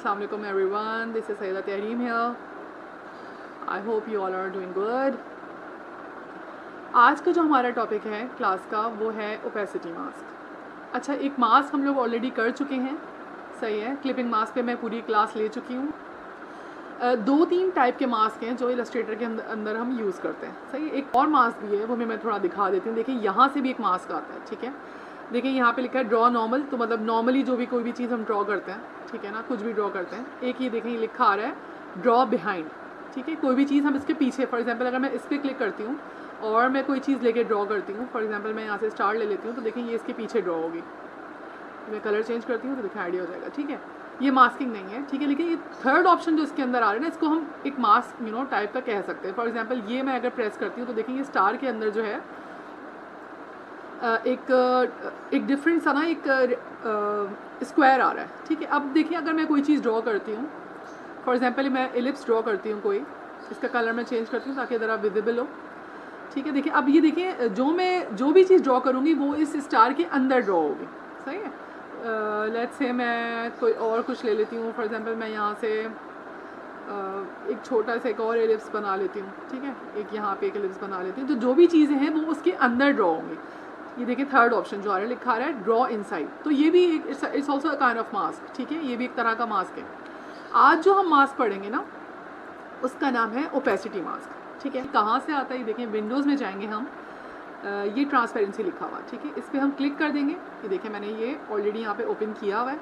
अस्सलाम वालेकुम everyone, this is Syeda Tahreem here. I hope you all are doing good. आज का जो हमारा टॉपिक है क्लास का वो है ओपेसिटी मास्क। अच्छा, एक मास्क हम लोग ऑलरेडी कर चुके हैं, सही है। क्लिपिंग मास्क पे मैं पूरी क्लास ले चुकी हूँ। 2-3 टाइप के मास्क हैं जो इलस्ट्रेटर के अंदर हम यूज़ करते हैं, सही है। एक और मास्क भी है, वो भी मैं थोड़ा दिखा देती हूँ। देखिए यहाँ से भी एक मास्क आता है, ठीक है। देखिए यहाँ पे लिखा है ड्रॉ नॉर्मल, तो मतलब नॉर्मली जो भी कोई भी चीज़ हम ड्रॉ करते हैं, ठीक है ना, कुछ भी ड्रॉ करते हैं। एक ये देखें, ये लिखा आ रहा है ड्रॉ बिहाइंड, ठीक है। कोई भी चीज़ हम इसके पीछे, फॉर एग्जांपल अगर मैं इस पर क्लिक करती हूँ और मैं कोई चीज़ लेके ड्रॉ करती हूँ, फॉर एग्जांपल मैं यहाँ से स्टार ले लेती हूँ, तो देखें ये इसके पीछे ड्रॉ होगी। मैं कलर चेंज करती हूँ तो देखिए आइडिया हो जाएगा, ठीक है। ये मास्किंग नहीं है, ठीक है। लेकिन ये थर्ड ऑप्शन जो इसके अंदर आ रहा है ना, इसको हम एक मास्क टाइप का कह सकते हैं। फॉर एग्जांपल ये मैं अगर प्रेस करती हूँ तो देखिए ये स्टार के अंदर जो है एक डिफरेंट सा ना एक स्क्वायर आ रहा है, ठीक है। अब देखिए अगर मैं कोई चीज़ ड्रॉ करती हूँ, फॉर एग्जांपल मैं एलिप्स ड्रॉ करती हूँ कोई, इसका कलर मैं चेंज करती हूँ ताकि ज़रा विजिबल हो, ठीक है। देखिए अब ये देखिए जो भी चीज़ ड्रॉ करूँगी वो इस स्टार के अंदर ड्रॉ होगी, सही है। लेट्स से मैं कोई और कुछ ले लेती हूँ, फॉर एग्जांपल मैं यहाँ से एक छोटा सा एक और एलिप्स बना लेती हूँ, ठीक है। एक यहाँ पे एक एलिप्स बना लेती हूँ, तो जो भी चीज़ें हैं वो उसके अंदर ड्रॉ होंगी। ये देखिए थर्ड ऑप्शन जो आ रहा है, लिखा रहा है ड्रॉ इनसाइड, तो ये भी it's also a kind of mask, ठीक है। ये भी एक तरह का मास्क है। आज जो हम मास्क पढ़ेंगे ना उसका नाम है ओपेसिटी मास्क, ठीक है। कहाँ से आता है ये देखें, विंडोज़ में जाएंगे हम, ये ट्रांसपेरेंसी लिखा हुआ, ठीक है। इस पर हम क्लिक कर देंगे। ये देखें मैंने ये ऑलरेडी यहाँ पे ओपन किया हुआ है।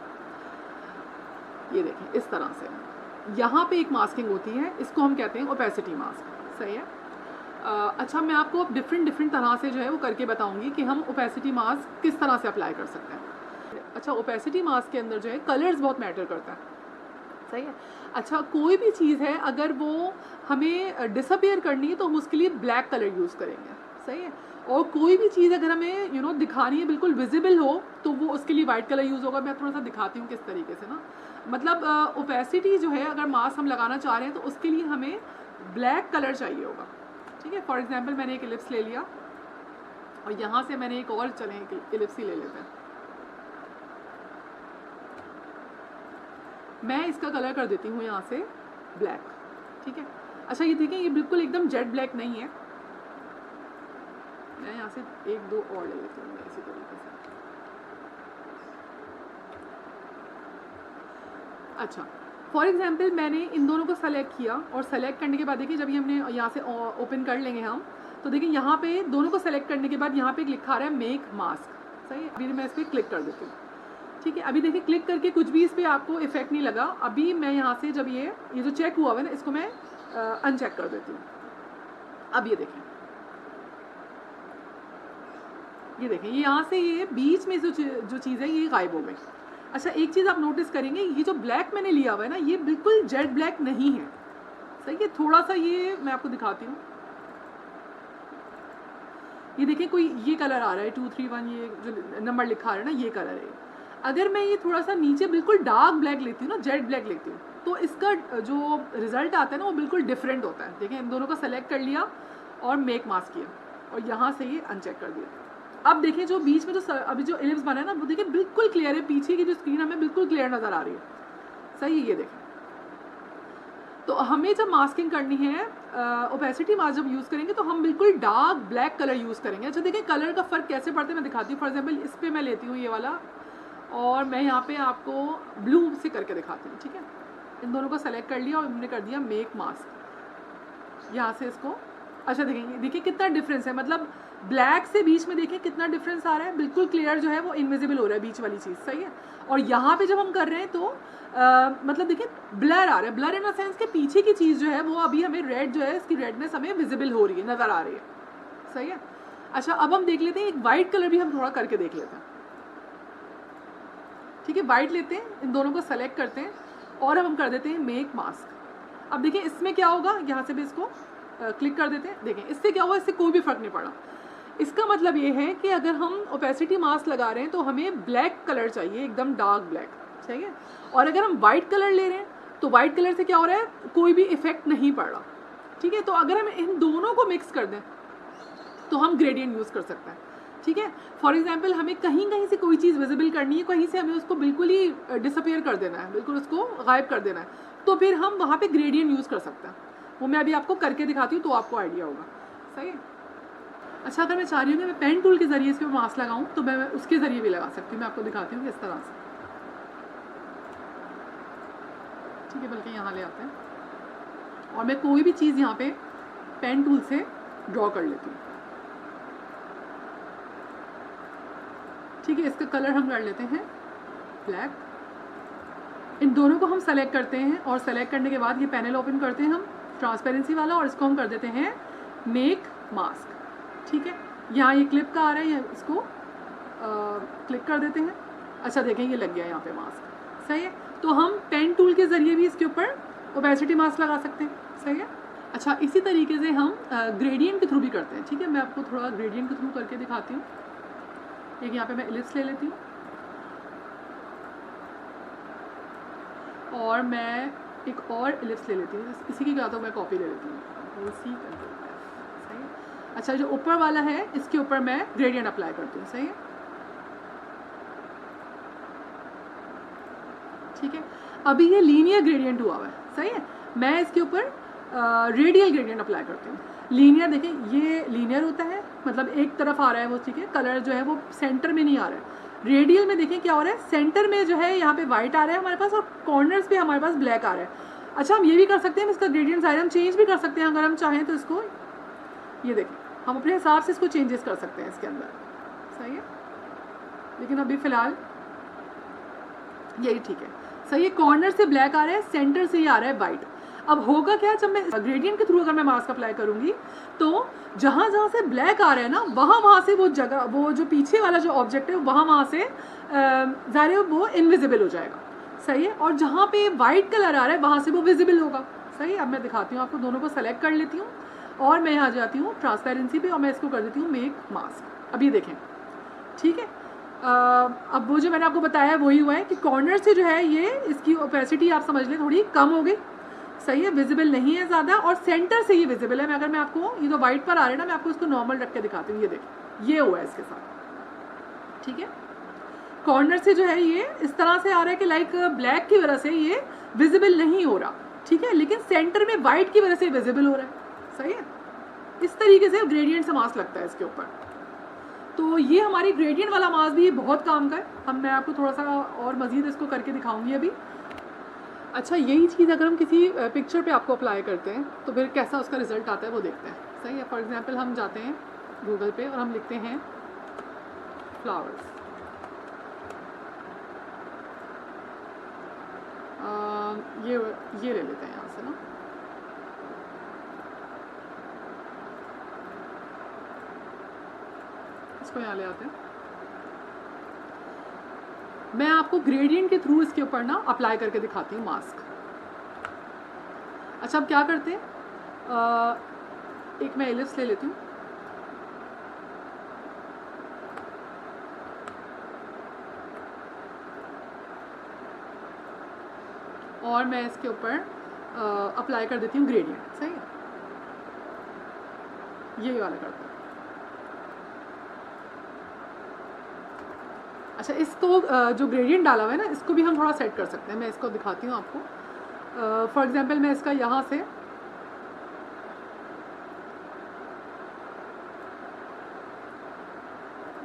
ये देखें इस तरह से यहाँ पे एक मास्किंग होती है, इसको हम कहते हैं ओपेसिटी मास्क, सही है। अच्छा, मैं आपको अब डिफरेंट तरह से जो है वो करके बताऊंगी कि हम ओपेसिटी मास्क किस तरह से अप्लाई कर सकते हैं। अच्छा, ओपेसिटी मास्क के अंदर जो है कलर्स बहुत मैटर करता है, सही है। अच्छा, कोई भी चीज़ है अगर वो हमें डिसअपियर करनी है तो हम उसके लिए ब्लैक कलर यूज़ करेंगे, सही है। और कोई भी चीज़ अगर हमें दिखानी है, बिल्कुल विजिबल हो, तो वो उसके लिए वाइट कलर यूज़ होगा। मैं थोड़ा सा दिखाती हूँ किस तरीके से ना, मतलब ओपेसिटी जो है अगर मास्क हम लगाना चाह रहे हैं तो उसके लिए हमें ब्लैक कलर चाहिए होगा, ठीक है। फॉर एग्जांपल मैंने एक एलिप्स ले लिया और यहाँ से मैंने एक और, चलें एक एलिप्स ही ले लेते हैं। मैं इसका कलर कर देती हूँ यहाँ से ब्लैक, ठीक है। अच्छा, ये देखें ये बिल्कुल एकदम जेट ब्लैक नहीं है। मैं यहाँ से 1-2 और ले लेती हूँ इसी तरीके से। अच्छा, फॉर एग्जांपल मैंने इन दोनों को सेलेक्ट किया और सेलेक्ट करने के बाद देखिए जब ये हमने यहाँ से ओपन कर लेंगे हम, तो देखिए यहाँ पे दोनों को सेलेक्ट करने के बाद यहाँ पे एक लिखा रहा है मेक मास्क, सही है। अभी मैं इस पर क्लिक कर देती हूँ, ठीक है। अभी देखिए क्लिक करके कुछ भी इस पर आपको इफेक्ट नहीं लगा। अभी मैं यहाँ से जब ये जो चेक हुआ है ना, इसको मैं अनचेक कर देती हूँ। अब ये देखें ये यहाँ से ये बीच में जो चीज़ है ये गायब हो गई। अच्छा, एक चीज़ आप नोटिस करेंगे, ये जो ब्लैक मैंने लिया हुआ है ना, ये बिल्कुल जेट ब्लैक नहीं है, सही है। थोड़ा सा ये मैं आपको दिखाती हूँ। ये देखिए कोई ये कलर आ रहा है 231, ये जो नंबर लिखा है ना, ये कलर है। अगर मैं ये थोड़ा सा नीचे बिल्कुल डार्क ब्लैक लेती हूँ ना, जेट ब्लैक लेती हूँ, तो इसका जो रिजल्ट आता है ना वो बिल्कुल डिफरेंट होता है। देखिए इन दोनों को सेलेक्ट कर लिया और मेक मास्क किया और यहाँ से ये अनचेक कर दिया। अब देखिए जो बीच में जो अभी जो एलिप्स बना है ना, वो देखिए बिल्कुल क्लियर है। पीछे की जो स्क्रीन हमें बिल्कुल क्लियर नज़र आ रही है, सही है। ये देखें, तो हमें जब मास्किंग करनी है, ओपेसिटी मास्क जब यूज़ करेंगे तो हम बिल्कुल डार्क ब्लैक कलर यूज़ करेंगे। अच्छा देखिए कलर का फ़र्क कैसे पड़ता है मैं दिखाती हूँ। फॉर एग्जांपल इस पर मैं लेती हूँ ये वाला और मैं यहाँ पे आपको ब्लू से करके दिखाती हूँ, ठीक है। इन दोनों को सेलेक्ट कर लिया और हमने कर दिया मेक मास्क यहाँ से इसको। अच्छा देखिए कितना डिफरेंस है, मतलब ब्लैक से बीच में देखिए कितना डिफरेंस आ रहा है। बिल्कुल क्लियर जो है वो इनविजिबल हो रहा है बीच वाली चीज़, सही है। और यहाँ पे जब हम कर रहे हैं तो मतलब देखिए ब्लर आ रहा है। ब्लर इन अ सेंस के पीछे की चीज़ जो है वो अभी हमें रेड जो है, इसकी रेडनेस हमें विजिबल हो रही है, नज़र आ रही है, सही है। अच्छा, अब हम देख लेते हैं एक वाइट कलर भी हम थोड़ा करके देख लेते हैं, ठीक है। वाइट लेते हैं, इन दोनों को सेलेक्ट करते हैं और अब हम कर देते हैं मेक मास्क। अब देखिए इसमें क्या होगा, यहाँ से भी इसको क्लिक कर देते हैं। देखें इससे क्या हुआ, इससे कोई भी फ़र्क नहीं पड़ा। इसका मतलब ये है कि अगर हम ओपेसिटी मास्क लगा रहे हैं तो हमें ब्लैक कलर चाहिए, एकदम डार्क ब्लैक, सही है। और अगर हम वाइट कलर ले रहे हैं तो वाइट कलर से क्या हो रहा है, कोई भी इफेक्ट नहीं पड़ रहा, ठीक है। तो अगर हम इन दोनों को मिक्स कर दें तो हम ग्रेडियंट यूज़ कर सकते हैं। ठीक है। फॉर एग्जाम्पल हमें कहीं कहीं से कोई चीज़ विजिबल करनी है, कहीं से हमें उसको बिल्कुल ही डिसअपियर कर देना है, बिल्कुल उसको गायब कर देना है, तो फिर हम वहाँ पे ग्रेडियंट यूज़ कर सकते हैं। वो मैं अभी आपको करके दिखाती हूँ तो आपको आइडिया होगा। सही है। अच्छा, अगर मैं चाह रही हूँ कि मैं पेन टूल के ज़रिए इसके ऊपर मास्क लगाऊँ तो मैं उसके ज़रिए भी लगा सकती हूँ। मैं आपको दिखाती हूँ किस तरह से। ठीक है, बल्कि यहाँ ले आते हैं और मैं कोई भी चीज़ यहाँ पे पेन टूल से ड्रॉ कर लेती हूँ। ठीक है, इसका कलर हम कर लेते हैं ब्लैक। इन दोनों को हम सेलेक्ट करते हैं और सेलेक्ट करने के बाद ये पैनल ओपन करते हैं हम ट्रांसपेरेंसी वाला, और इसको हम कर देते हैं मेक मास्क। ठीक है, यहाँ ये क्लिप का आ रहा है, ये इसको क्लिक कर देते हैं। अच्छा देखें, ये लग गया यहाँ पे मास्क। सही है, तो हम पेन टूल के ज़रिए भी इसके ऊपर ओपेसिटी मास्क लगा सकते हैं। सही है। अच्छा, इसी तरीके से हम ग्रेडियंट के थ्रू भी करते हैं। ठीक है, मैं आपको थोड़ा ग्रेडियंट के थ्रू करके दिखाती हूँ। एक यहाँ पे मैं एलिप्स ले लेती हूँ और मैं एक और एलिप्स ले लेती हूँ। इसी की क्या तो मैं कॉपी ले लेती हूँ, सी कंट्रोल F। सही है। अच्छा, जो ऊपर वाला है इसके ऊपर मैं ग्रेडियंट अप्लाई करती हूँ। सही है। ठीक है, अभी ये लीनियर ग्रेडियंट हुआ हुआ है। सही है, मैं इसके ऊपर रेडियल ग्रेडियंट अप्लाई करती हूँ। लीनियर देखें, ये लीनियर होता है, मतलब एक तरफ आ रहा है वो। ठीक है, कलर जो है वो सेंटर में नहीं आ रहा है। रेडियल में देखें क्या हो रहा है, सेंटर में जो है यहाँ पे वाइट आ रहा है हमारे पास और कॉर्नर्स पे हमारे पास ब्लैक आ रहा है। अच्छा, हम ये भी कर सकते हैं, इसका ग्रेडियंट साइज हम चेंज भी कर सकते हैं अगर हम चाहें तो। इसको ये देखें, हम अपने हिसाब से इसको चेंजेस कर सकते हैं इसके अंदर। सही है, लेकिन अभी फ़िलहाल यही ठीक है। सही है, कॉर्नर से ब्लैक आ रहा है, सेंटर से ही आ रहा है वाइट। अब होगा क्या, जब मैं ग्रेडियंट के थ्रू अगर मैं मास्क अप्लाई करूंगी तो जहाँ जहाँ से ब्लैक आ रहा है ना, वहाँ से वो जगह, वो जो पीछे वाला जो ऑब्जेक्ट है वहाँ से ज़ाहिर है वो इनविजिबल हो जाएगा। सही है, और जहाँ पे वाइट कलर आ रहा है वहाँ से वो विजिबल होगा। सही है, अब मैं दिखाती हूँ आपको। दोनों को सेलेक्ट कर लेती हूँ और मैं यहाँ जाती हूँ ट्रांसपेरेंसी पे और मैं इसको कर देती हूँ मेक मास्क। अब ये देखें, ठीक है। अब वो जो मैंने आपको बताया वही हुआ है कि कॉर्नर से जो है ये इसकी ओपेसिटी आप समझ लें थोड़ी कम हो गई। सही है, विजिबल नहीं है ज़्यादा, और सेंटर से ये विजिबल है। मैं अगर मैं आपको, ये तो वाइट पर आ रहा है ना, मैं आपको इसको नॉर्मल रख के दिखाती हूँ। ये देखिए, ये हुआ है इसके साथ। ठीक है, कॉर्नर से जो है ये इस तरह से आ रहा है कि लाइक ब्लैक की वजह से ये विजिबल नहीं हो रहा। ठीक है, लेकिन सेंटर में वाइट की वजह से विजिबल हो रहा है। सही है, इस तरीके से ग्रेडियंट से मास्क लगता है इसके ऊपर। तो ये हमारी ग्रेडियंट वाला मास्क भी बहुत काम का है। हम मैं आपको थोड़ा सा और मज़ीद इसको करके दिखाऊंगी अभी। अच्छा, यही चीज़ अगर हम किसी पिक्चर पे आपको अप्लाई करते हैं तो फिर कैसा उसका रिजल्ट आता है वो देखते हैं। सही है, फॉर एग्जांपल हम जाते हैं गूगल पे और हम लिखते हैं फ्लावर्स। ये ले लेते हैं यहाँ से ना। इसको यहाँ ले आते हैं। मैं आपको ग्रेडियंट के थ्रू इसके ऊपर ना अप्लाई करके दिखाती हूँ मास्क। अच्छा, अब क्या करते हैं, एक मैं एलिप्स ले लेती हूँ और मैं इसके ऊपर अप्लाई कर देती हूँ ग्रेडियंट। सही है, यही वाला करते हैं। अच्छा, इसको जो ग्रेडियंट डाला हुआ है ना, इसको भी हम थोड़ा सेट कर सकते हैं। मैं इसको दिखाती हूँ आपको। फॉर एग्जांपल मैं इसका यहाँ से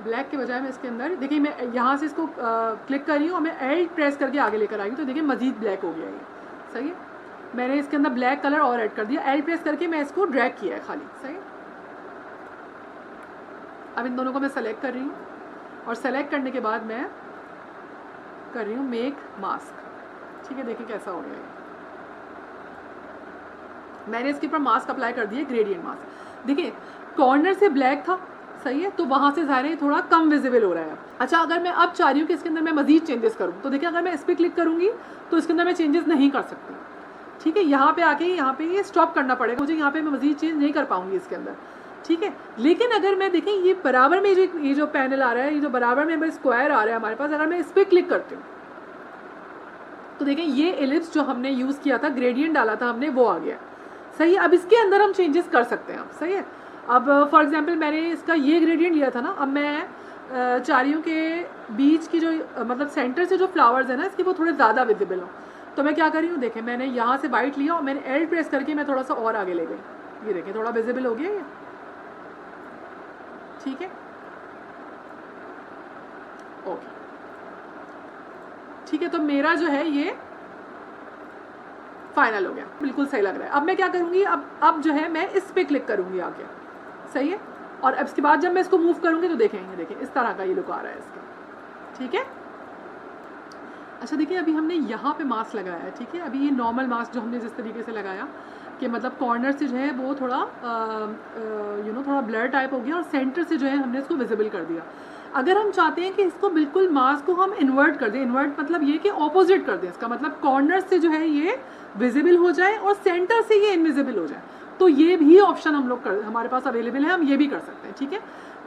ब्लैक के बजाय मैं इसके अंदर, देखिए मैं यहाँ से इसको क्लिक कर रही हूँ और मैं एल प्रेस करके आगे लेकर आई हूँ, तो देखिए मज़ीद ब्लैक हो गया ये। सही है, मैंने इसके अंदर ब्लैक कलर और ऐड कर दिया। एल प्रेस करके मैं इसको ड्रैग किया है खाली। सही है, अब इन दोनों को मैं सेलेक्ट कर रही हूँ और सेलेक्ट करने के बाद मैं कर रही हूँ मेक मास्क। ठीक है, देखिए कैसा हो गया है। मैंने इसके ऊपर मास्क अप्लाई कर दिया, ग्रेडियंट मास्क। देखिए कॉर्नर से ब्लैक था। सही है, तो वहाँ से ज़ाहिर है थोड़ा कम विजिबल हो रहा है। अच्छा, अगर मैं अब चाह रही हूँ कि इसके अंदर मैं मज़ीद चेंजेस करूँ तो देखिए, अगर मैं इस पर क्लिक करूँगी तो इसके अंदर मैं चेंजेस नहीं कर सकती। ठीक है, यहाँ पे आके यहाँ पे ये स्टॉप करना पड़ेगा मुझे, यहाँ पे मैं मज़ीद चेंज नहीं कर पाऊँगी इसके अंदर। ठीक है, लेकिन अगर मैं देखें ये बराबर में ये जो पैनल आ रहा है, ये जो बराबर में स्क्वायर आ रहा है हमारे पास, अगर मैं इस पर क्लिक करती हूँ तो देखें ये एलिप्स जो हमने यूज़ किया था, ग्रेडियंट डाला था हमने, वो आ गया। सही है, अब इसके अंदर हम चेंजेस कर सकते हैं। आप सही है, अब फॉर एग्जांपल मैंने इसका ये ग्रेडियंट लिया था ना, अब मैं चारियों के बीच की जो मतलब सेंटर से जो फ्लावर्स है ना इसके वो थोड़े ज़्यादा विजिबल हो, तो मैं क्या कर रही हूँ, देखें मैंने यहाँ से वाइट लिया और मैंने एल प्रेस करके मैं थोड़ा सा और आगे ले गई, ये देखें थोड़ा विजिबल हो गया ये, ठीक है, ओके, ठीक है। तो मेरा जो है ये फाइनल हो गया, बिल्कुल सही लग रहा है। अब मैं क्या करूँगी, अब जो है मैं इस पे क्लिक करूँगी आके, सही है, और अब इसके बाद जब मैं इसको मूव करूँगी तो देखेंगे, देखें इस तरह का ये लुक आ रहा है इसका, ठीक है। अच्छा देखिए अभी हमने यहाँ पे मास्क लगाया है, ठीक है, अभी ये नॉर्मल मास्क जो हमने जिस तरीके से लगाया कि मतलब कॉर्नर से जो है वो थोड़ा थोड़ा ब्लर टाइप हो गया और सेंटर से जो है हमने इसको विजिबल कर दिया। अगर हम चाहते हैं कि इसको बिल्कुल मास्क को हम इन्वर्ट कर दें, इन्वर्ट मतलब ये कि ऑपोजिट कर दें, इसका मतलब कॉर्नर से जो है ये विजिबल हो जाए और सेंटर से ये इनविजिबल हो जाए, तो ये भी ऑप्शन हम लोग हमारे पास अवेलेबल है, हम ये भी कर सकते हैं, ठीक है।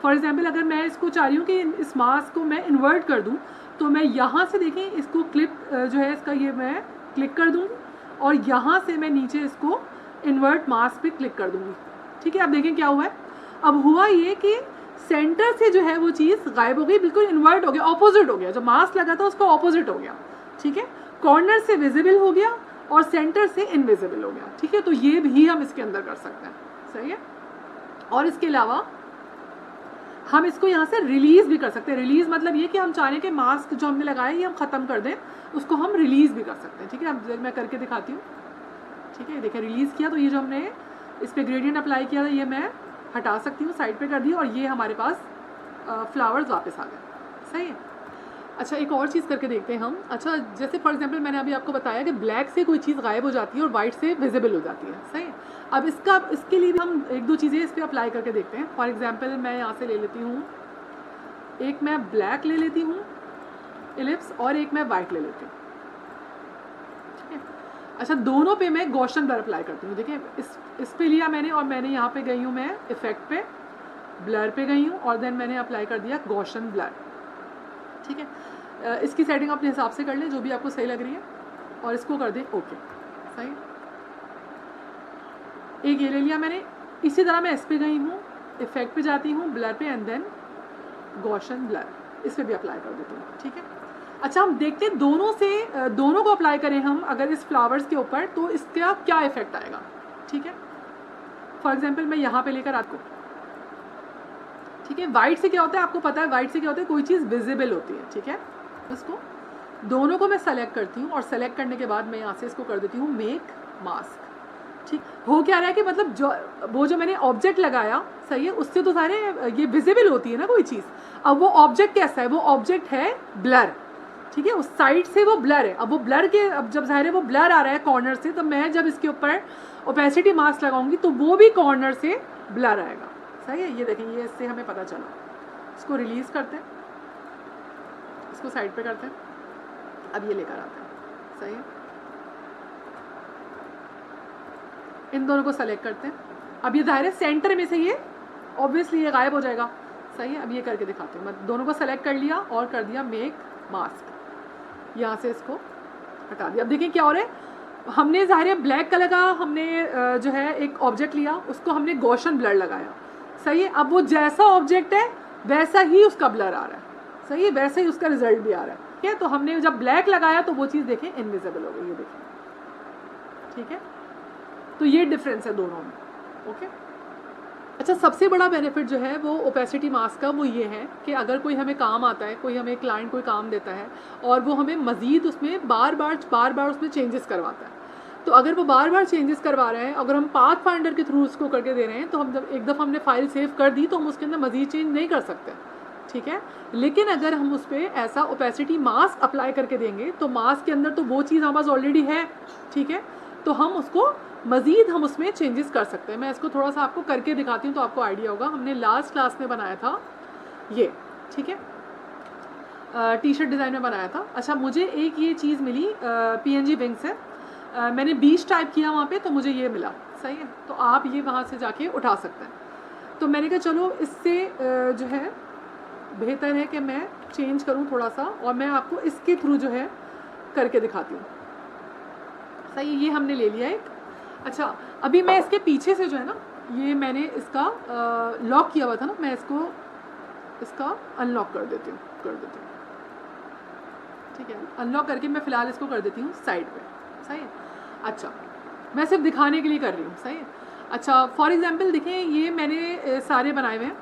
फॉर एग्जाम्पल अगर मैं इसको चाह रही हूँ कि इस मास्क को मैं इन्वर्ट कर दूँ, तो मैं यहाँ से देखें इसको क्लिप जो है इसका ये मैं क्लिक कर दूँगी और यहाँ से मैं नीचे इसको इन्वर्ट मास्क पे क्लिक कर दूँगी, ठीक है। अब देखें क्या हुआ है, अब हुआ ये कि सेंटर से जो है वो चीज़ गायब हो गई, बिल्कुल इन्वर्ट हो गया, ऑपोजिट हो गया, जो मास्क लगा था उसका ऑपोजिट हो गया, ठीक है, कॉर्नर से विजिबल हो गया और सेंटर से इनविजिबल हो गया, ठीक है। तो ये भी हम इसके अंदर कर सकते हैं, सही है। और इसके अलावा हम इसको यहाँ से रिलीज़ भी कर सकते हैं, रिलीज़ मतलब ये कि हम चाहें कि मास्क जो हमने लगाया ये हम ख़त्म कर दें, उसको हम रिलीज़ भी कर सकते हैं, ठीक है। अब मैं करके दिखाती हूँ, ठीक है, देखिए रिलीज़ किया तो ये जो हमने इस पर ग्रेडियंट अप्लाई किया था ये मैं हटा सकती हूँ, साइड पे कर दी और ये हमारे पास फ्लावर्स वापस आ गए, सही है। अच्छा एक और चीज़ करके देखते हैं हम। अच्छा जैसे फॉर एग्जांपल मैंने अभी आपको बताया कि ब्लैक से कोई चीज़ गायब हो जाती है और वाइट से विजिबल हो जाती है, सही है। अब इसके लिए भी हम एक दो चीज़ें इस पर अप्लाई करके देखते हैं। फॉर एग्जांपल मैं यहाँ से ले लेती हूँ, एक मैं ब्लैक ले लेती हूँ इलिप्स और एक मैं वाइट ले लेती हूँ, ठीक है। अच्छा दोनों पे मैं गॉसियन ब्लर अप्लाई करती हूँ, देखिए इस पे लिया मैंने और मैंने यहाँ पे गई हूँ मैं इफेक्ट पे, ब्लर पे गई हूँ और देन मैंने अप्लाई कर दिया गॉसियन ब्लर, ठीक है। इसकी सेटिंग अपने हिसाब से कर लें जो भी आपको सही लग रही है और इसको कर दें ओके, सही। एक ये ले लिया मैंने, इसी तरह मैं इस पे गई हूँ, इफेक्ट पे जाती हूँ, ब्लर पे एंड देन गॉसियन ब्लर, इस पर भी अप्लाई कर देती हूँ, ठीक है। अच्छा हम देखते हैं दोनों को अप्लाई करें हम अगर इस फ्लावर्स के ऊपर तो इसका क्या इफेक्ट आएगा, ठीक है। फॉर एग्जांपल मैं यहाँ पे लेकर आपको, ठीक है, वाइट से क्या होता है आपको पता है, वाइट से क्या होता है कोई चीज़ विजिबल होती है, ठीक है। इसको दोनों को मैं सेलेक्ट करती हूँ और सेलेक्ट करने के बाद मैं यहाँ से इसको कर देती हूँ मेक मास्क, ठीक। हो क्या रहा है कि मतलब जो मैंने ऑब्जेक्ट लगाया, सही है, उससे तो सारे ये विजिबल होती है ना कोई चीज़। अब वो ऑब्जेक्ट कैसा है, वो ऑब्जेक्ट है ब्लर, ठीक है, उस साइड से वो ब्लर है। अब वो ब्लर के अब जब ज़ाहिर है वो ब्लर आ रहा है कॉर्नर से, तो मैं जब इसके ऊपर ओपेसिटी मास्क लगाऊंगी तो वो भी कॉर्नर से ब्लर आएगा, सही है। ये देखें ये इससे हमें पता चला। इसको रिलीज़ करते हैं, इसको साइड पे करते हैं, अब ये लेकर आते हैं, सही है। इन दोनों को सेलेक्ट करते हैं, अब ये ज़ाहिर है सेंटर में से ये ऑब्वियसली ये गायब हो जाएगा, सही है। अब ये करके दिखाती हूँ, मैं दोनों को सेलेक्ट कर लिया और कर दिया मेक मास्क, यहाँ से इसको हटा दिया। अब देखिए क्या हो रहा है, हमने ज़ाहिर है ब्लैक कलर का हमने जो है एक ऑब्जेक्ट लिया, उसको हमने गॉसियन ब्लर लगाया, सही है। अब वो जैसा ऑब्जेक्ट है वैसा ही उसका ब्लर आ रहा है, सही है, वैसे ही उसका रिजल्ट भी आ रहा है, ठीक है। तो हमने जब ब्लैक लगाया तो वो चीज़ देखें इनविजिबल हो गई, ये देखें, ठीक है। तो ये डिफरेंस है दोनों में, ओके। अच्छा सबसे बड़ा बेनिफिट जो है वो ओपेसिटी मास्क का वो ये है कि अगर कोई हमें काम आता है, कोई हमें क्लाइंट कोई काम देता है और वो हमें मज़ीद उसमें बार बार उसमें चेंजेस करवाता है, तो अगर वो बार बार चेंजेस करवा रहे हैं, अगर हम पाथ फाइंडर के थ्रू उसको करके दे रहे हैं, तो हम जब एक दफ़ा हमने फाइल सेव कर दी तो हम उसके अंदर मज़ीद चेंज नहीं कर सकते, ठीक है। लेकिन अगर हम उस पर ऐसा ओपेसिटी मास्क अप्लाई करके देंगे तो मास्क के अंदर तो वो चीज़ हमारे पास ऑलरेडी है, ठीक है, तो हम उसको मज़ीद हम उसमें चेंजेस कर सकते हैं। मैं इसको थोड़ा सा आपको करके दिखाती हूँ तो आपको आइडिया होगा। हमने लास्ट क्लास में बनाया था ये, ठीक है, टी शर्ट डिज़ाइन में बनाया था। अच्छा मुझे एक ये चीज़ मिली PNG विंग से, मैंने 20 टाइप किया वहाँ पे तो मुझे ये मिला, सही है। तो आप ये वहाँ से जाके उठा सकते हैं। तो मैंने कहा चलो इससे जो है बेहतर है कि मैं चेंज करूँ थोड़ा सा और मैं आपको इसके थ्रू जो है करके दिखाती हूँ, सही। ये हमने ले लिया एक। अच्छा अभी मैं इसके पीछे से जो है ना ये मैंने इसका लॉक किया हुआ था ना, मैं इसका अनलॉक कर देती हूँ ठीक है। अनलॉक करके मैं फ़िलहाल इसको कर देती हूँ साइड पे, सही है। अच्छा, मैं सिर्फ दिखाने के लिए कर रही हूँ, सही है। अच्छा, फॉर एग्जांपल देखें, ये मैंने सारे बनाए हुए हैं,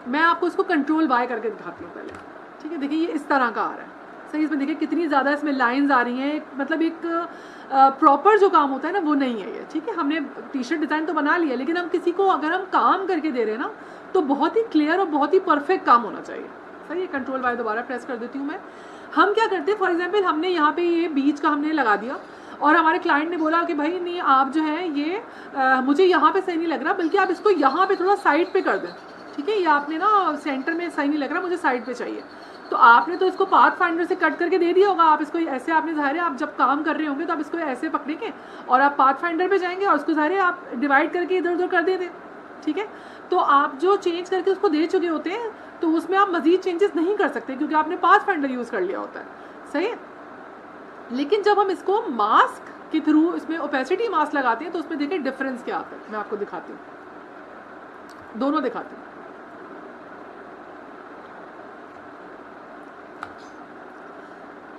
मैं आपको इसको कंट्रोल बाय करके दिखाती हूँ पहले, ठीक है। देखिए ये इस तरह का आ रहा है, सही। इसमें देखिए कितनी ज़्यादा इसमें लाइंस आ रही हैं, मतलब एक प्रॉपर जो काम होता है ना वो नहीं है ये, ठीक है। हमने टी शर्ट डिज़ाइन तो बना लिया, लेकिन हम किसी को अगर हम काम करके दे रहे हैं ना तो बहुत ही क्लियर और बहुत ही परफेक्ट काम होना चाहिए, सही है। कंट्रोल बाय दोबारा प्रेस कर देती हूँ मैं। हम क्या करते हैं, फॉर एग्जांपल हमने यहाँ पे ये बीच का हमने लगा दिया और हमारे क्लाइंट ने बोला कि भाई नहीं, आप जो है ये मुझे यहाँ पे सही नहीं लग रहा, बल्कि आप इसको यहाँ पे थोड़ा साइड पे कर दें, ठीक है। ये आपने ना सेंटर में सही नहीं लग रहा, मुझे साइड पे चाहिए। तो आपने तो इसको पाथ फाइंडर से कट करके दे दिया होगा, आप इसको ऐसे, आपने ज़ाहिर है आप जब काम कर रहे होंगे तो आप इसको ऐसे पकड़ेंगे और आप पाथ फाइंडर पे जाएंगे और उसको ज़ाहिर है आप डिवाइड करके इधर उधर कर देते, ठीक है। तो आप जो चेंज करके उसको दे चुके होते हैं तो उसमें आप मज़ीद चेंजेस नहीं कर सकते क्योंकि आपने पाथ फाइंडर यूज़ कर लिया होता है, सही है। लेकिन जब हम इसको मास्क के थ्रू इसमें ओपेसिटी मास्क लगाते हैं तो उसमें देखिए डिफरेंस क्या आता है। मैं आपको दिखाती हूँ, दोनों दिखाती हूँ,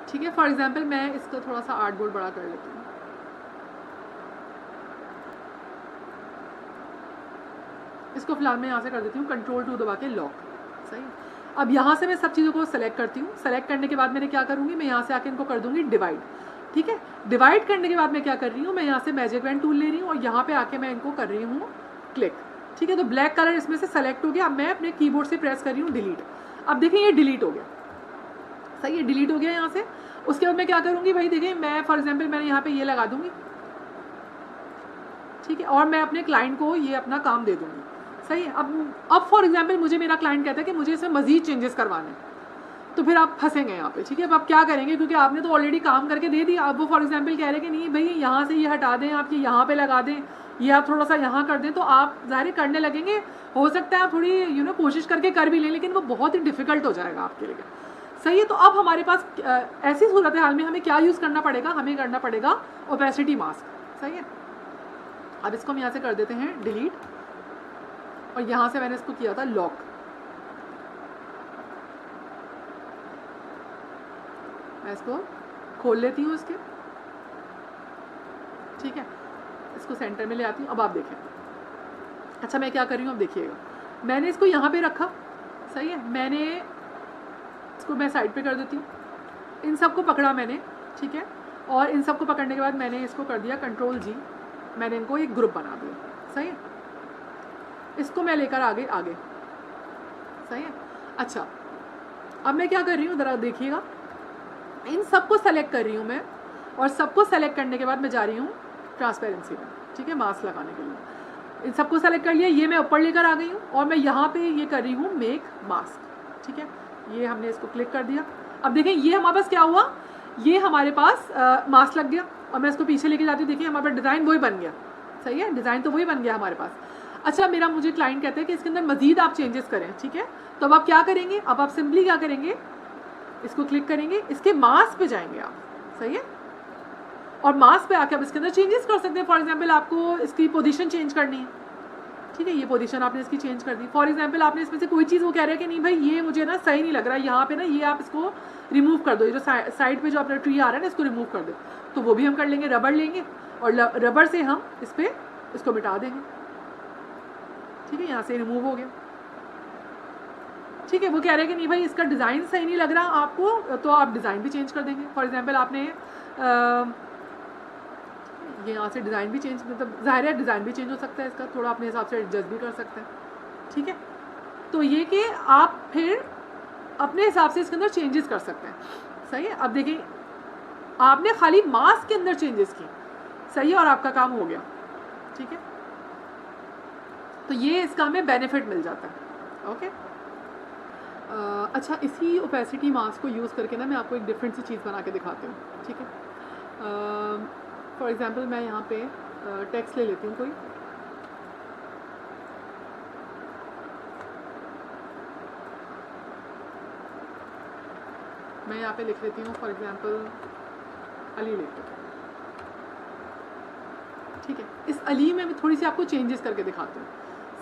ठीक है। फॉर एग्जांपल मैं इसका थोड़ा सा आर्ट बोर्ड बड़ा कर लेती हूँ। इसको फिलहाल मैं यहाँ से कर देती हूँ कंट्रोल 2 दबा के लॉक, सही। अब यहाँ से मैं सब चीज़ों को सेलेक्ट करती हूँ। सेलेक्ट करने के बाद मैंने क्या करूँगी, मैं यहाँ से आके इनको कर दूँगी डिवाइड, ठीक है। डिवाइड करने के बाद मैं क्या कर रही हूँ, मैं यहाँ से मैजिक पेन टूल ले रही हूँ और यहाँ पे आके मैं इनको कर रही हूँ क्लिक, ठीक है। तो ब्लैक कलर इसमें से सेलेक्ट हो गया। अब मैं अपने कीबोर्ड से प्रेस कर रही हूँ डिलीट। अब देखिए ये डिलीट हो गया, सही है, डिलीट हो गया यहाँ से। उसके बाद मैं क्या करूँगी भाई, देखिए मैं फॉर एग्जाम्पल मैंने यहाँ पे ये लगा दूँगी, ठीक है, और मैं अपने क्लाइंट को ये अपना काम दे दूँगी, सही है। अब फॉर एग्जाम्पल मुझे मेरा क्लाइंट कहता है कि मुझे इसमें मज़ीद चेंजेस करवाने हैं, तो फिर आप फंसेंगे यहाँ पे, ठीक है। अब आप क्या करेंगे, क्योंकि आपने तो ऑलरेडी काम करके दे दिया। अब वो फॉर एग्जाम्पल कह रहे हैं कि नहीं भाई यहाँ से ये हटा दें, आप ये यहाँ पे लगा दें, ये आप थोड़ा सा यहाँ कर दें, तो आप ज़ाहिर करने लगेंगे। हो सकता है आप थोड़ी कोशिश करके कर भी लें, लेकिन वो बहुत ही डिफ़िकल्ट हो जाएगा आपके लिए, सही है। तो अब हमारे पास ऐसी सूरत हाल में हमें क्या यूज़ करना पड़ेगा, हमें करना पड़ेगा ओपेसिटी मास्क, सही है। अब इसको हम यहाँ से कर देते हैं डिलीट और यहाँ से मैंने इसको किया था लॉक, मैं इसको खोल लेती हूँ इसके, ठीक है। इसको सेंटर में ले आती हूँ। अब आप देखें, अच्छा मैं क्या कर रही हूँ, अब देखिएगा, मैंने इसको यहाँ पे रखा, सही है। मैंने इसको मैं साइड पे कर देती हूँ, इन सबको पकड़ा मैंने, ठीक है। और इन सबको पकड़ने के बाद मैंने इसको कर दिया कंट्रोल जी, मैंने इनको एक ग्रुप बना दिया, सही है। इसको मैं लेकर आगे, सही है। अच्छा, अब मैं क्या कर रही हूँ, ज़रा देखिएगा, इन सबको सेलेक्ट कर रही हूँ मैं, और सबको सेलेक्ट करने के बाद मैं जा रही हूँ ट्रांसपेरेंसी में, ठीक है, मास्क लगाने के लिए। इन सबको सेलेक्ट कर लिया, ये मैं ऊपर लेकर आ गई हूँ और मैं यहाँ पे ये कर रही हूँ मेक मास्क, ठीक है। ये हमने इसको क्लिक कर दिया। अब देखें ये हमारे पास क्या हुआ, ये हमारे पास मास्क लग गया और मैं इसको पीछे लेके जाती हूँ। देखिए हमारे पास डिज़ाइन वही बन गया, सही है, डिज़ाइन तो वही बन गया हमारे पास। अच्छा, मुझे क्लाइंट कहते हैं कि इसके अंदर मज़ीद आप चेंजेस करें, ठीक है। तो अब आप क्या करेंगे, अब आप सिंपली क्या करेंगे, इसको क्लिक करेंगे, इसके मास्क पे जाएंगे आप, सही है। और मास्क पे आके आप इसके अंदर चेंजेस कर सकते हैं। फॉर एग्जांपल आपको इसकी पोजीशन चेंज करनी है, ठीक है, ये पोजीशन आपने इसकी चेंज कर दी। फॉर एग्जांपल आपने इसमें से कोई चीज़, वो कह रहा है कि नहीं भाई ये मुझे ना सही नहीं लग रहा है, यहाँ पे ना ये आप इसको रिमूव कर दो, ये जो साइड पे जो अपना ट्री आ रहा है ना इसको रिमूव कर दो, तो वो भी हम कर लेंगे। रबड़ लेंगे और रबड़ से हम इस पर इसको मिटा देंगे, ठीक है, यहाँ से रिमूव हो गया, ठीक है। वो कह रहे हैं कि नहीं भाई इसका डिज़ाइन सही नहीं लग रहा आपको, तो आप डिज़ाइन भी चेंज कर देंगे। फॉर एग्जांपल आपने ये यहाँ से डिज़ाइन भी चेंज, मतलब ज़ाहिर है डिज़ाइन भी चेंज हो सकता है इसका, थोड़ा अपने हिसाब से एडजस्ट भी कर सकते हैं, ठीक है। तो ये कि आप फिर अपने हिसाब से इसके अंदर चेंजेस कर सकते हैं, सही है। अब देखिए आपने खाली मास्क के अंदर चेंजेस की, सही है, और आपका काम हो गया, ठीक है। तो ये इसका हमें बेनिफिट मिल जाता है, ओके। अच्छा, इसी ओपेसिटी मास्क को यूज़ करके ना मैं आपको एक डिफरेंट सी चीज़ बना के दिखाती हूँ, ठीक है। फॉर एग्जांपल मैं यहाँ पे टेक्स्ट ले लेती हूँ कोई, मैं यहाँ पे लिख लेती हूँ फॉर एग्जांपल अली लिख लेती हूँ, ठीक है। इस अली में मैं थोड़ी सी आपको चेंजेस करके दिखाती हूँ।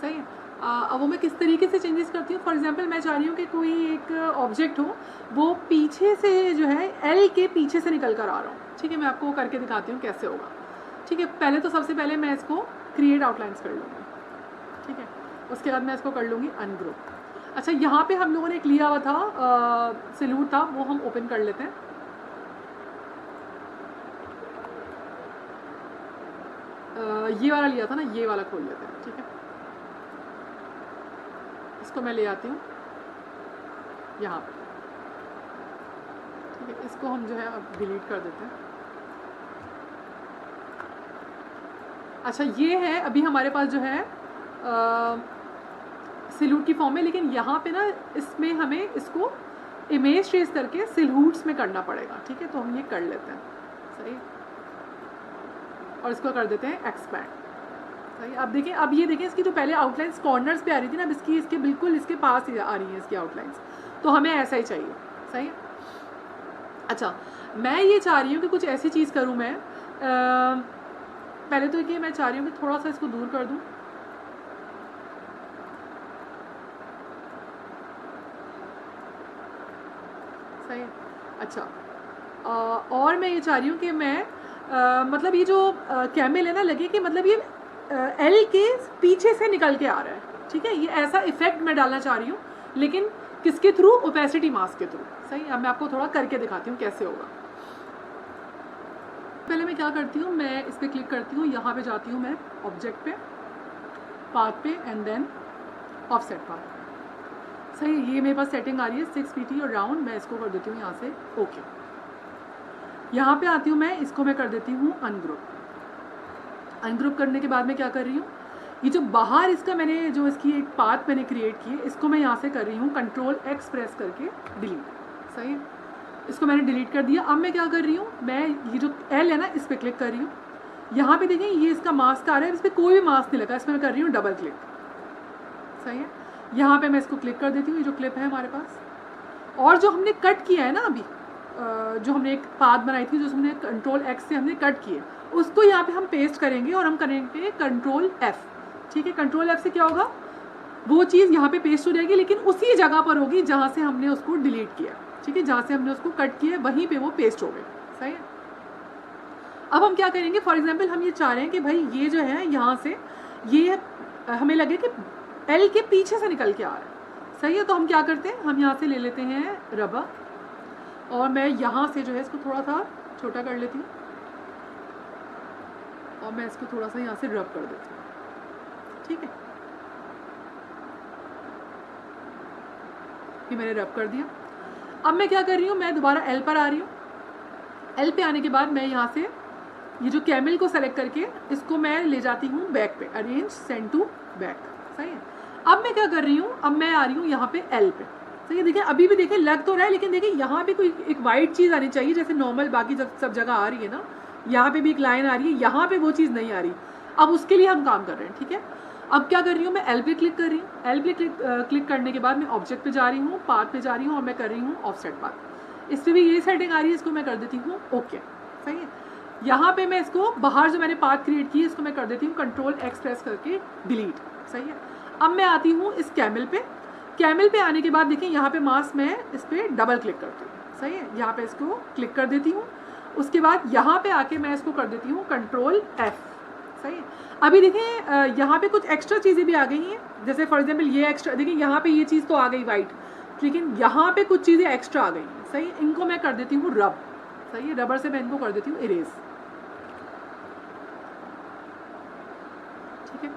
सही है। अब वो मैं किस तरीके से चेंजेस करती हूँ, फॉर एग्जांपल मैं चाह रही हूँ कि कोई एक ऑब्जेक्ट हो, वो पीछे से जो है एल के पीछे से निकल कर आ रहा हूँ, ठीक है। मैं आपको करके दिखाती हूँ कैसे होगा, ठीक है। पहले तो सबसे पहले मैं इसको क्रिएट आउटलाइंस कर लूँगी, ठीक है। उसके बाद मैं इसको कर लूँगी अनग्रुप। अच्छा, यहाँ पे हम लोगों ने एक लिया हुआ था सैल्यूट था, वो हम ओपन कर लेते हैं। ये वाला लिया था ना, ये वाला खोल लेते हैं, ठीक है। इसको मैं ले आती हूँ यहाँ पे, ठीक है। इसको हम जो है अब डिलीट कर देते हैं। अच्छा, ये है अभी हमारे पास जो है सैल्यूट की फॉर्म में, लेकिन यहाँ पे ना इसमें हमें इसको इमेज ट्रेस करके सैल्यूट्स में करना पड़ेगा, ठीक है। तो हम ये कर लेते हैं, सही। और इसको कर देते हैं एक्सपैंड, सही। अब देखिए, अब ये देखिए इसकी जो पहले आउटलाइंस कॉर्नर्स पे आ रही थी ना, अब इसके बिल्कुल इसके पास ही आ रही है इसकी आउटलाइंस, तो हमें ऐसा ही चाहिए, सही है। अच्छा, मैं ये चाह रही हूँ कि कुछ ऐसी चीज़ करूँ मैं, पहले तो ये मैं चाह रही हूँ कि थोड़ा सा इसको दूर कर दूँ, सही है। अच्छा, और मैं ये चाह रही हूँ कि मैं मतलब ये जो कैमल है ना, लगे कि मतलब ये एल के पीछे से निकल के आ रहा है, ठीक है। ये ऐसा इफेक्ट मैं डालना चाह रही हूँ, लेकिन किसके थ्रू? ओपेसिटी मास्क के थ्रू, सही। अब मैं आपको थोड़ा करके दिखाती हूँ कैसे होगा। पहले मैं क्या करती हूँ, मैं इस पर क्लिक करती हूँ, यहाँ पे जाती हूँ मैं ऑब्जेक्ट पे, पाथ पे, एंड देन ऑफसेट पाथ, सही। ये मेरे पास सेटिंग आ रही है 6pt और राउंड, मैं इसको कर देती हूँ यहाँ से ओके। यहाँ पे आती हूँ मैं, इसको मैं कर देती हूँ अनग्रुप। अनग्रुप करने के बाद मैं क्या कर रही हूँ, ये जो बाहर इसका मैंने जो इसकी एक पाथ मैंने क्रिएट की है, इसको मैं यहाँ से कर रही हूँ Ctrl+X प्रेस करके डिलीट, सही है। इसको मैंने डिलीट कर दिया। अब मैं क्या कर रही हूँ, मैं ये जो L है ना, इस पर क्लिक कर रही हूँ। यहाँ पे देखें ये इसका मास्क आ रहा है, इस पर कोई भी मास्क नहीं लगा, इसमें मैं कर रही हूँ डबल क्लिक, सही है। यहाँ पे मैं इसको क्लिक कर देती हूँ, ये जो क्लिप है हमारे पास, और जो हमने कट किया है ना अभी, जो हमने एक पाथ बनाई थी, जो हमने Ctrl+X से हमने कट किए, उसको यहाँ पे हम पेस्ट करेंगे और हम करेंगे Ctrl+F, ठीक है। Ctrl+F से क्या होगा, वो चीज़ यहाँ पे पेस्ट हो जाएगी, लेकिन उसी जगह पर होगी जहाँ से हमने उसको डिलीट किया, ठीक है। जहाँ से हमने उसको कट किया वहीं पे वो पेस्ट हो गई, सही है। अब हम क्या करेंगे, फॉर एग्जांपल हम ये चाह रहे हैं कि भाई ये जो है यहाँ से ये हमें लगे कि एल के पीछे से निकल के आ रहा है, सही है। तो हम क्या करते हैं, हम यहाँ से ले लेते हैं रबर, और मैं यहाँ से जो है इसको थोड़ा सा छोटा कर लेती हूँ, और मैं इसको थोड़ा सा यहाँ से रब कर देती हूँ, ठीक है। ये मैंने रब कर दिया। अब मैं क्या कर रही हूँ, मैं दोबारा एल पर आ रही हूँ। एल पे आने के बाद मैं यहाँ से ये जो कैमल को सेलेक्ट करके इसको मैं ले जाती हूँ बैक पे, अरेंज सेंड टू बैक, सही है। अब मैं क्या कर रही हूँ, अब मैं आ रही हूँ यहाँ पे एल पे, सही है। देखिए अभी भी देखिए लग तो रहा है, लेकिन देखिए यहाँ पे कोई एक वाइट चीज़ आनी चाहिए, जैसे नॉर्मल बाकी सब जगह आ रही है ना, यहाँ पे भी एक लाइन आ रही है, यहाँ पे वो चीज़ नहीं आ रही। अब उसके लिए हम काम कर रहे हैं, ठीक है। अब क्या कर रही हूँ, मैं एल पे क्लिक कर रही हूँ। एल पे क्लिक करने के बाद मैं ऑब्जेक्ट पे जा रही हूँ, पाथ पे जा रही हूँ, और मैं कर रही हूँ ऑफसेट पाथ। इस पर भी ये सेटिंग आ रही है, इसको मैं कर देती हूँ ओके, सही है। यहाँ पे मैं इसको बाहर जो मैंने पाथ क्रिएट की है, इसको मैं कर देती हूँ Ctrl+X प्रेस करके डिलीट, सही है। अब मैं आती हूँ इस कैमल पे। कैमल पे आने के बाद देखिए यहाँ पे मास्क मैं इस पर डबल क्लिक करती हूँ, सही है। यहाँ पे इसको क्लिक कर देती हूँ। उसके बाद यहाँ पे आके मैं इसको कर देती हूँ Ctrl+F, सही है। अभी देखिए यहाँ पे कुछ एक्स्ट्रा चीज़ें भी आ गई हैं, जैसे फॉर एग्जाम्पल ये एक्स्ट्रा, देखिए यहाँ पे ये चीज़ तो आ गई वाइट, लेकिन यहाँ पे कुछ चीज़ें एक्स्ट्रा आ गई हैं, सही है। इनको मैं कर देती हूँ रब, सही है। रबर से मैं इनको कर देती हूँ इरेज, ठीक है।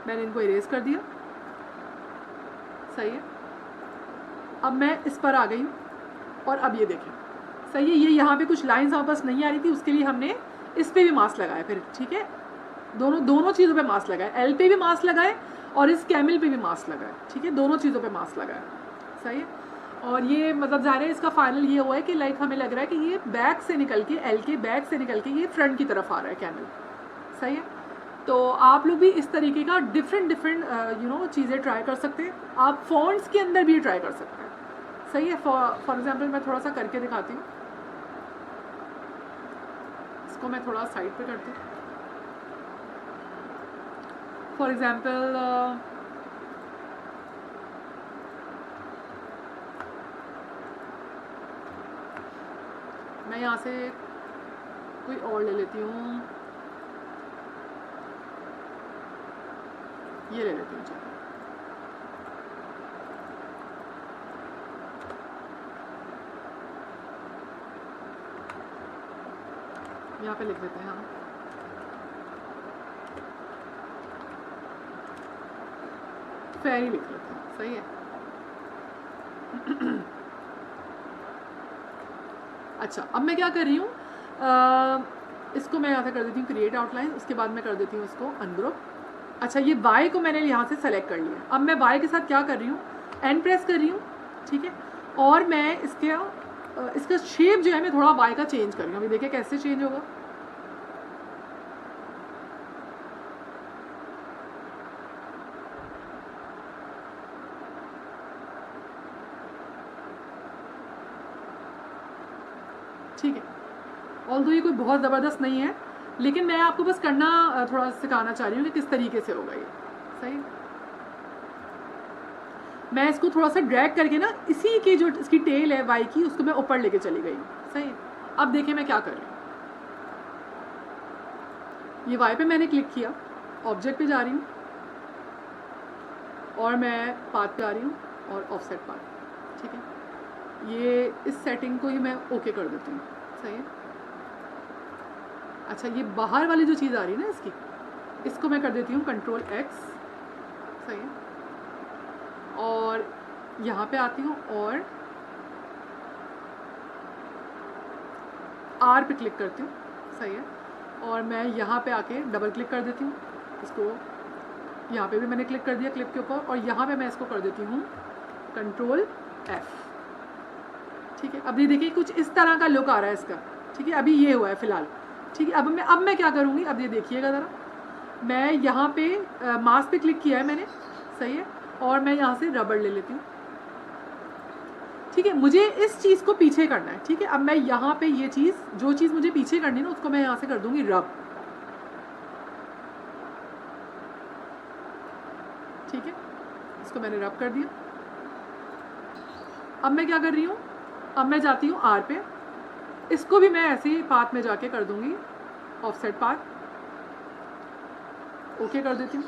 मैंने इनको इरेज कर दिया, सही है। अब मैं इस पर आ गई हूँ, और अब ये देखें, सही है। ये यहाँ पे कुछ लाइंस वापस नहीं आ रही थी, उसके लिए हमने इस पे भी मास्क लगाया फिर, ठीक है। दोनों चीज़ों पे मास्क लगाए, एल पे भी मास्क लगाए और इस कैमल पे भी मास्क लगाए, ठीक है। दोनों चीज़ों पे मास्क लगाए, सही है। और ये मतलब ज़ाहिर है इसका फाइनल ये हुआ है कि लाइक हमें लग रहा है कि ये बैक से निकल के, एल के बैक से निकल के ये फ्रंट की तरफ आ रहा है कैमल, सही है। तो आप लोग भी इस तरीके का डिफरेंट चीज़ें ट्राई कर सकते हैं। आप फॉन्ट्स के अंदर भी ट्राई कर सकते हैं, सही है। फॉर एग्जाम्पल मैं थोड़ा सा करके दिखाती हूँ, इसको मैं थोड़ा साइड पे करती हूँ। फॉर एग्जांपल मैं यहाँ से कोई और ले लेती हूँ, ये ले लेती हूँ। चलो यहाँ पे लिख देते हैं हम फेरी, लिख लेते हैं, सही है। अच्छा, अब मैं क्या कर रही हूँ, इसको मैं यहाँ से कर देती हूँ क्रिएट आउटलाइन, उसके बाद मैं कर देती हूँ इसको अनग्रुप। अच्छा, ये वाई को मैंने यहाँ से सेलेक्ट कर लिया। अब मैं वाई के साथ क्या कर रही हूँ, एन प्रेस कर रही हूँ, ठीक है। और मैं इसका शेप जो है मैं थोड़ा वाई का चेंज कर रही हूँ। अभी देखिए कैसे चेंज होगा। ठीक है, ऑल्दो ये कोई बहुत ज़बरदस्त नहीं है, लेकिन मैं आपको बस करना थोड़ा सिखाना चाह रही हूँ कि किस तरीके से होगा ये, सही। मैं इसको थोड़ा सा ड्रैग करके ना, इसी की जो इसकी टेल है वाई की, उसको मैं ऊपर लेके चली गई, सही। अब देखिए मैं क्या कर रही हूँ, ये वाई पे मैंने क्लिक किया, ऑब्जेक्ट पे जा रही हूँ और मैं पाथ पे आ रही हूँ और ऑफसेट पाथ, ठीक है। ये इस सेटिंग को ही मैं ओके कर देती हूँ, सही है। अच्छा, ये बाहर वाली जो चीज़ आ रही है ना इसकी, इसको मैं कर देती हूँ कंट्रोल एक्स, सही है। और यहाँ पे आती हूँ और आर पे क्लिक करती हूँ, सही है। और मैं यहाँ पे आके डबल क्लिक कर देती हूँ इसको, यहाँ पे भी मैंने क्लिक कर दिया क्लिप के ऊपर, और यहाँ पे मैं इसको कर देती हूँ कंट्रोल एफ, ठीक है। अब ये देखिए कुछ इस तरह का लुक आ रहा है इसका, ठीक है। अभी ये हुआ है फिलहाल, ठीक है। अब मैं क्या करूँगी, अब ये देखिएगा ज़रा, मैं यहाँ पे मास्क पे क्लिक किया है मैंने, सही है। और मैं यहाँ से रबड़ ले लेती हूँ, ठीक है। मुझे इस चीज़ को पीछे करना है, ठीक है। अब मैं यहाँ पे ये चीज़, जो चीज़ मुझे पीछे करनी है ना, उसको मैं यहाँ से कर दूँगी रब, ठीक है। इसको मैंने रब कर दिया। अब मैं क्या कर रही हूँ, अब मैं जाती हूँ आर पे, इसको भी मैं ऐसे ही पाथ में जाके कर दूँगी ऑफसेट पाथ, ओके कर देती हूँ।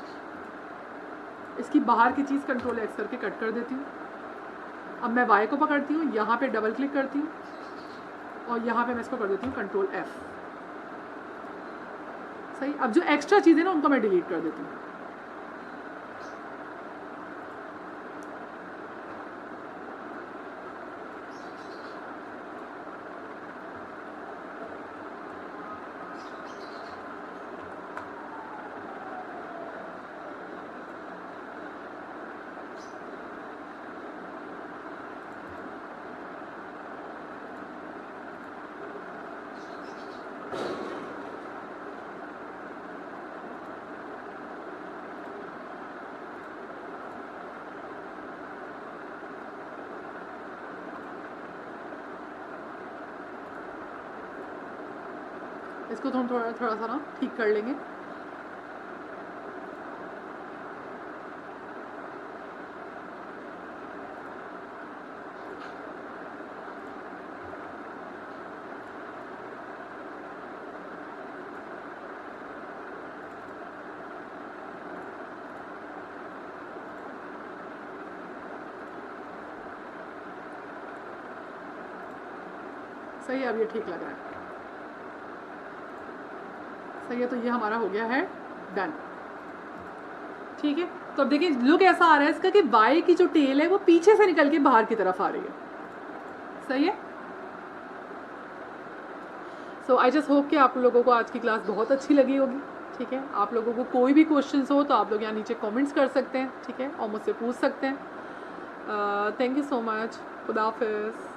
इसकी बाहर की चीज़ कंट्रोल एक्स करके कट कर देती हूँ। अब मैं वाई को पकड़ती हूँ, यहाँ पे डबल क्लिक करती हूँ और यहाँ पे मैं इसको कर देती हूँ कंट्रोल एफ, सही। अब जो एक्स्ट्रा चीज़ है ना, उनको मैं डिलीट कर देती हूँ। इसको तो हम थोड़ा सा ना ठीक कर लेंगे। सही है, अब ये ठीक लग रहा है, सही है। तो ये हमारा हो गया है डन, ठीक है। तो अब देखिए लुक ऐसा आ रहा है इसका कि वाई की जो टेल है वो पीछे से निकल के बाहर की तरफ आ रही है, सही है। सो आई जस्ट होप कि आप लोगों को आज की क्लास बहुत अच्छी लगी होगी, ठीक है। आप लोगों को कोई भी क्वेश्चंस हो तो आप लोग यहाँ नीचे कमेंट्स कर सकते हैं, ठीक है, और मुझसे पूछ सकते हैं। थैंक यू सो मच, खुदा हाफिज़।